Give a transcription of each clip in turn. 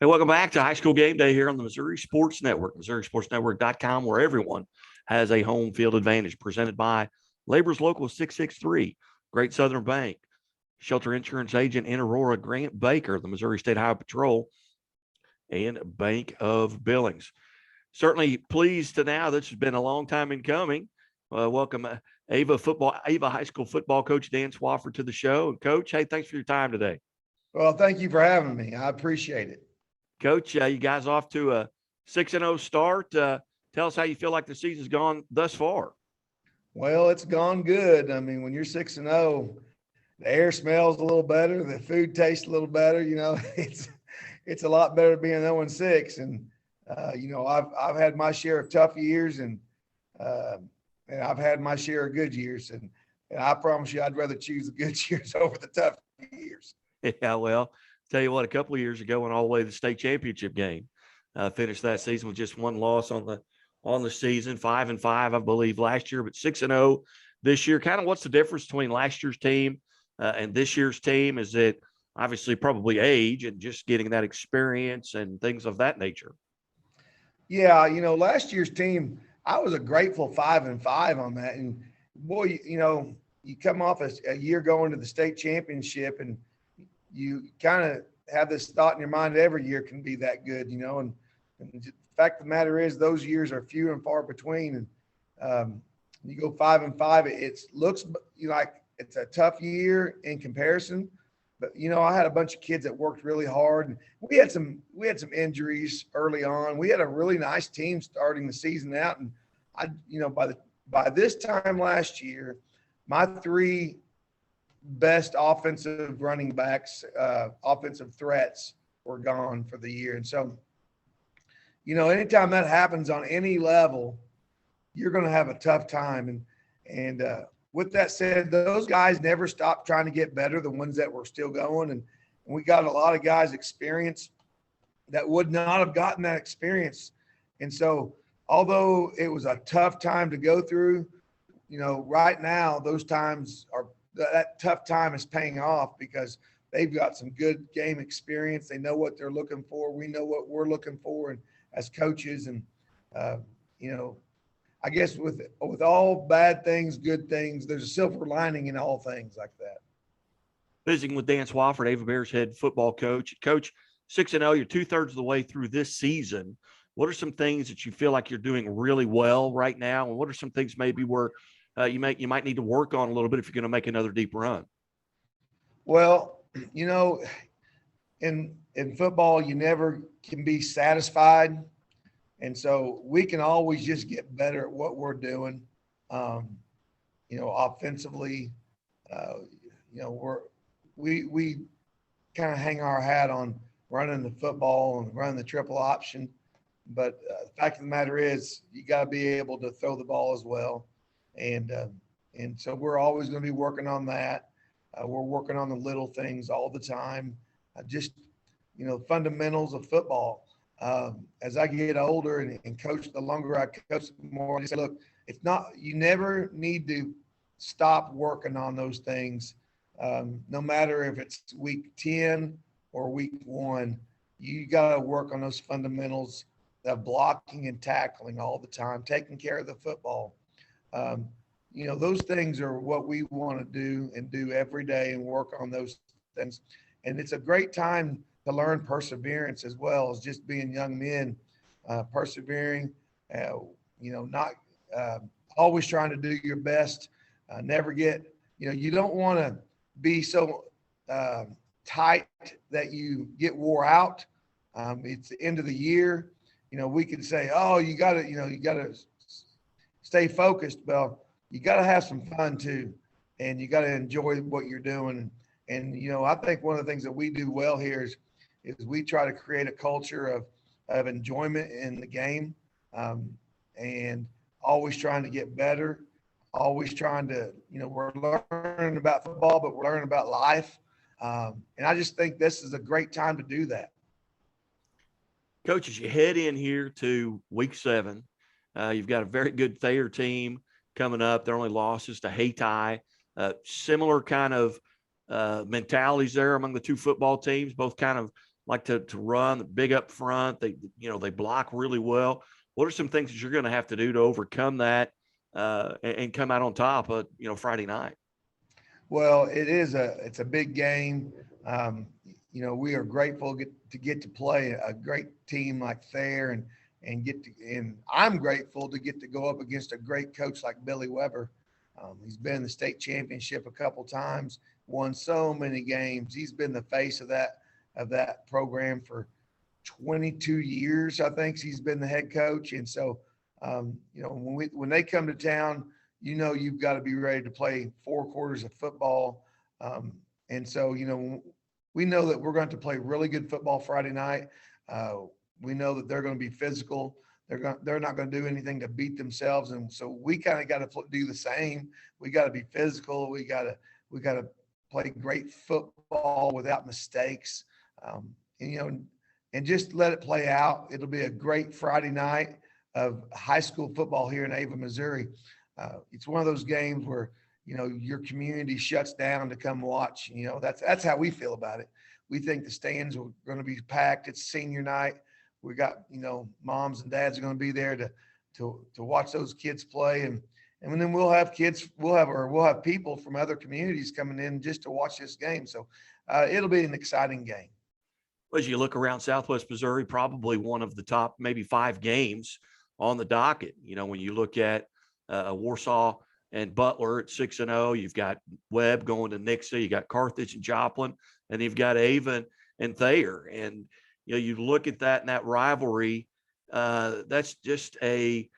Hey, welcome back to High School Game Day here on the Missouri Sports Network, MissouriSportsNetwork.com, where everyone has a home field advantage. Presented by Labor's Local 663, Great Southern Bank, Shelter Insurance Agent in Aurora, Grant Baker, the Missouri State Highway Patrol, and Bank of Billings. Certainly pleased to now. This has been a long time in coming. Welcome, Ava High School football coach Dan Swofford to the show. And Coach, hey, thanks for your time today. Well, thank you for having me. I appreciate it. Coach, you guys off to a 6-0 start. Tell us how you feel like the season's gone thus far. Well, it's gone good. I mean, when you're 6-0, the air smells a little better, the food tastes a little better. It's a lot better being 0-6. And I've had my share of tough years, and I've had my share of good years. And I promise you, I'd rather choose the good years over the tough years. Yeah, well, tell you what, a couple of years ago, went all the way to the state championship game. Finished that season with just one loss on the season, 5-5, I believe, last year, but 6-0 this year. Kind of what's the difference between last year's team and this year's team? Is it obviously probably age and just getting that experience and things of that nature? Yeah, last year's team, I was a grateful 5-5 on that. And boy, you come off a year going to the state championship, and you kind of have this thought in your mind that every year can be that good, and the fact of the matter is those years are few and far between. And you go 5-5, it looks like it's a tough year in comparison. But, I had a bunch of kids that worked really hard, and we had some injuries early on. We had a really nice team starting the season out. And by this time last year, my three best offensive running backs, offensive threats were gone for the year. And so, anytime that happens on any level, you're going to have a tough time. And with that said, those guys never stopped trying to get better, the ones that were still going. And we got a lot of guys experience that would not have gotten that experience. And so, although it was a tough time to go through, right now, that tough time is paying off because they've got some good game experience. They know what they're looking for. We know what we're looking for, and as coaches. And I guess with all bad things, good things, there's a silver lining in all things like that. Visiting with Dan Swofford, Ava Bears head football coach. Coach, 6-0, you're 2/3 of the way through this season. What are some things that you feel like you're doing really well right now, and what are some things maybe where you might need to work on a little bit if you're going to make another deep run? Well, in football, you never can be satisfied. And so we can always just get better at what we're doing. Offensively, we kind of hang our hat on running the football and running the triple option. But the fact of the matter is you got to be able to throw the ball as well. And so we're always going to be working on that. We're working on the little things all the time. Fundamentals of football. As I get older and coach, the longer I coach, the more I say, look, you never need to stop working on those things. No matter if it's week 10 or week 1, you got to work on those fundamentals of blocking and tackling all the time, taking care of the football. Those things are what we want to do every day and work on those things. And it's a great time to learn perseverance as well as just being young men, persevering, not always trying to do your best, never get, you don't want to be so tight that you get wore out. It's the end of the year. We could say, oh, you got to stay focused. Well, you got to have some fun too, and you got to enjoy what you're doing. And I think one of the things that we do well here is we try to create a culture of enjoyment in the game, and always trying to get better, always trying to, we're learning about football, but we're learning about life. And I just think this is a great time to do that. Coach, as you head in here to week 7, you've got a very good Thayer team coming up. Their only losses to Hayti. Similar kind of mentalities there among the two football teams, both kind of like to run big up front. They block really well. What are some things that you're going to have to do to overcome that and come out on top of, Friday night? Well, it's a big game. We are grateful to get to play a great team like Thayer and I'm grateful to get to go up against a great coach like Billy Weber. He's been in the state championship a couple times, won so many games. He's been the face of that program for 22 years. I think he's been the head coach. And so, when they come to town, you've got to be ready to play 4 quarters of football. And so, we know that we're going to play really good football Friday night. We know that they're going to be physical. They're not going to do anything to beat themselves. And so we kind of got to do the same. We got to be physical. We got to play great football without mistakes. And just let it play out. It'll be a great Friday night of high school football here in Ava, Missouri. It's one of those games where, your community shuts down to come watch. That's how we feel about it. We think the stands are going to be packed. It's senior night. We got, moms and dads are going to be there to watch those kids play. And then we'll have people from other communities coming in just to watch this game. So it'll be an exciting game. As you look around Southwest Missouri, probably one of the top maybe 5 games on the docket. When you look at Warsaw and Butler at 6-0, you've got Webb going to Nixa, you got Carthage and Joplin, and you've got Avon and Thayer. And you look at that and that rivalry. That's just the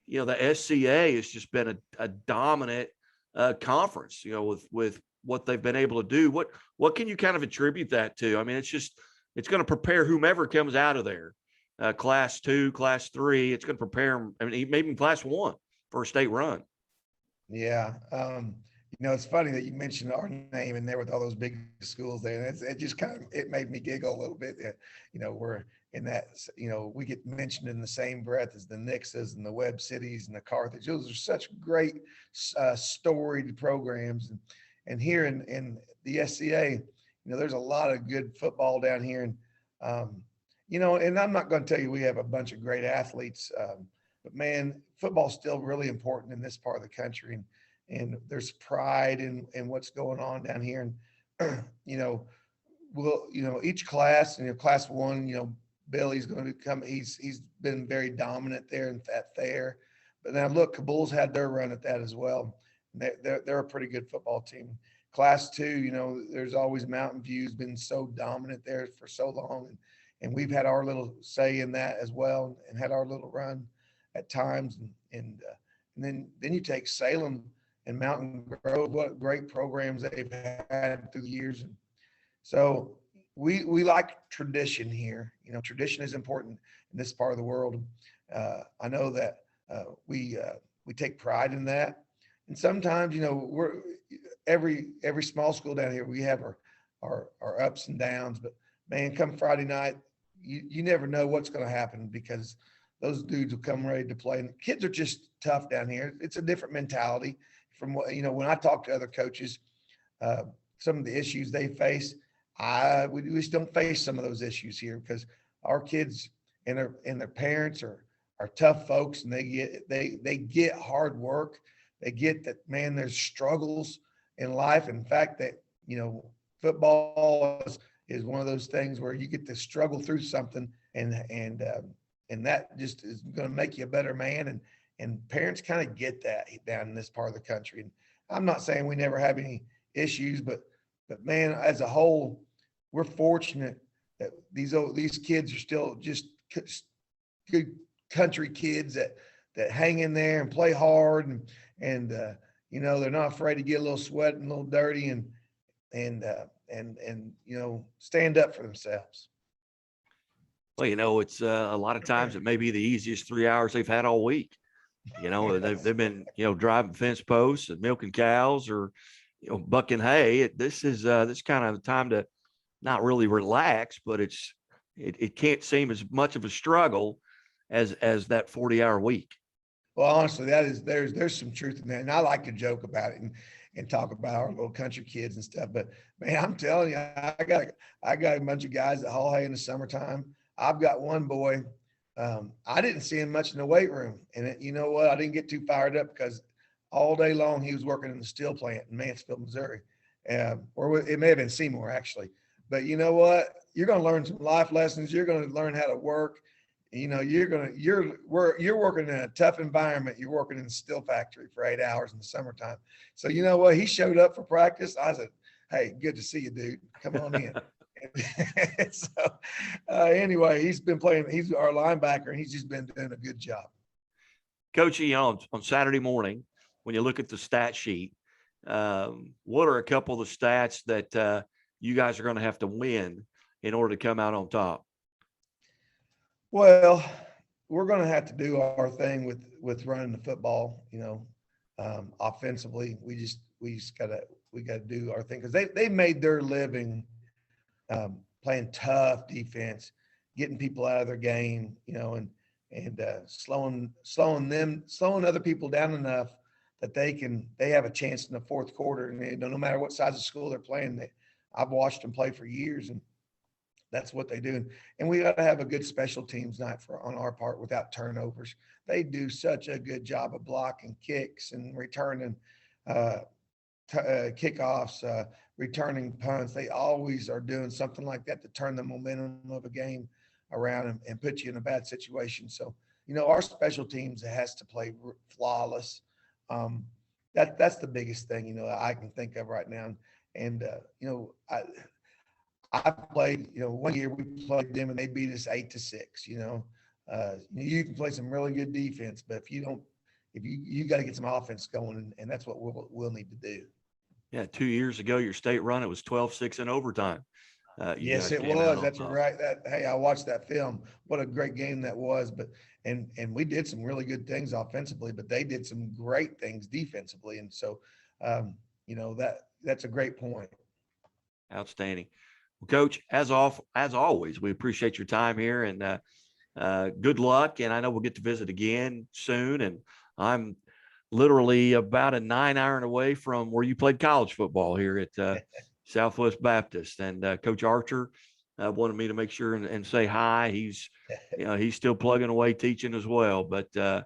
SCA has just been a dominant conference. With what they've been able to do. What can you kind of attribute that to? I mean, it's going to prepare whomever comes out of there, class 2, class 3. It's going to prepare them. I mean, maybe class 1 for a state run. Yeah. It's funny that you mentioned our name in there with all those big schools there. And it just it made me giggle a little bit. We're in that, we get mentioned in the same breath as the Nixas and the Webb Cities and the Carthage. Those are such great storied programs. And here in the SCA, there's a lot of good football down here. And, and I'm not going to tell you we have a bunch of great athletes, but man, football's still really important in this part of the country. And there's pride in what's going on down here. And, each class, class 1, Billy's going to come. He's been very dominant there in that Thayer. But now look, Kabul's had their run at that as well. They're a pretty good football team. Class 2, there's always Mountain View's been so dominant there for so long. And we've had our little say in that as well and had our little run at times. And then you take Salem and Mountain Grove, what great programs they've had through the years. And so we like tradition here. Tradition is important in this part of the world. I know that we take pride in that. And sometimes, we're every small school down here, we have our ups and downs, but man, come Friday night, you never know what's going to happen because those dudes will come ready to play. And kids are just tough down here. It's a different mentality from what, when I talk to other coaches, some of the issues they face, we just don't face some of those issues here because our kids and their parents are tough folks, and they get hard work. They get that, man, there's struggles in life. In fact, that, football is one of those things where you get to struggle through something and that just is going to make you a better man. And parents kind of get that down in this part of the country. And I'm not saying we never have any issues, but man, as a whole, we're fortunate that these kids are still just good country kids that hang in there and play hard and they're not afraid to get a little sweat and a little dirty and stand up for themselves. Well, it's a lot of times it may be the easiest 3 hours they've had all week. They've been, driving fence posts and milking cows or, bucking hay. This kind of time to not really relax, but it can't seem as much of a struggle as that 40-hour week. Well, honestly, there's some truth in that. And I like to joke about it. and talk about our little country kids and stuff. But man, I'm telling you, I got a bunch of guys that haul hay in the summertime. I've got one boy. I didn't see him much in the weight room, and you know what? I didn't get too fired up because all day long he was working in the steel plant in Mansfield, Missouri, or it may have been Seymour actually. But you know what? You're going to learn some life lessons. You're going to learn how to work. You know, you're working in a tough environment. You're working in the steel factory for 8 hours in the summertime. So you know what? He showed up for practice. I said, "Hey, good to see you, dude. Come on in." So anyway, he's been playing. He's our linebacker, and he's just been doing a good job. Coach, you know, on Saturday morning, when you look at the stat sheet, what are a couple of the stats that you guys are going to have to win in order to come out on top? Well, we're going to have to do our thing with running the football. You know, offensively, we gotta do our thing because they made their living playing tough defense, getting people out of their game. You know, and slowing other people down enough that they have a chance in the fourth quarter. And no matter what size of school they're playing, I've watched them play for years, and that's what they do. And we got to have a good special teams night on our part without turnovers. They do such a good job of blocking kicks and returning kickoffs, returning punts. They always are doing something like that to turn the momentum of a game around and put you in a bad situation. So, you know, our special teams has to play flawless. That's the biggest thing, you know, I can think of right now. And you know, I played, you know, one year we played them and they beat us 8-6. You know, you can play some really good defense, but if you got to get some offense going, and that's what we'll need to do. Yeah, 2 years ago, your state run, it was 12-6 in overtime. Yes, it was. That's right. Hey, I watched that film. What a great game that was. But and we did some really good things offensively, but they did some great things defensively. And so, you know, that's a great point. Outstanding. Well, Coach, as always, we appreciate your time here, and good luck. And I know we'll get to visit again soon. And I'm literally about a 9 iron away from where you played college football here at Southwest Baptist. And Coach Archer wanted me to make sure and say hi. He's, you know, he's still plugging away teaching as well. But yeah,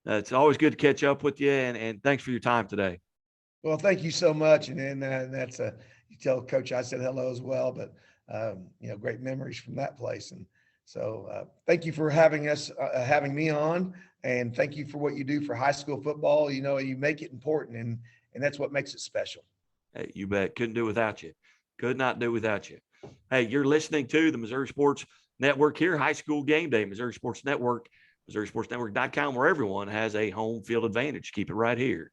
it's always good to catch up with you. And thanks for your time today. Well, thank you so much. And that's you tell Coach I said hello as well. But you know, great memories from that place. And so thank you for having me on, and thank you for what you do for high school football. You know, you make it important, and that's what makes it special. Hey, you bet. Couldn't do without you. Could not do without you. Hey, you're listening to the Missouri Sports Network here, High School Game Day, Missouri Sports Network, MissouriSportsNetwork.com, where everyone has a home field advantage. Keep it right here.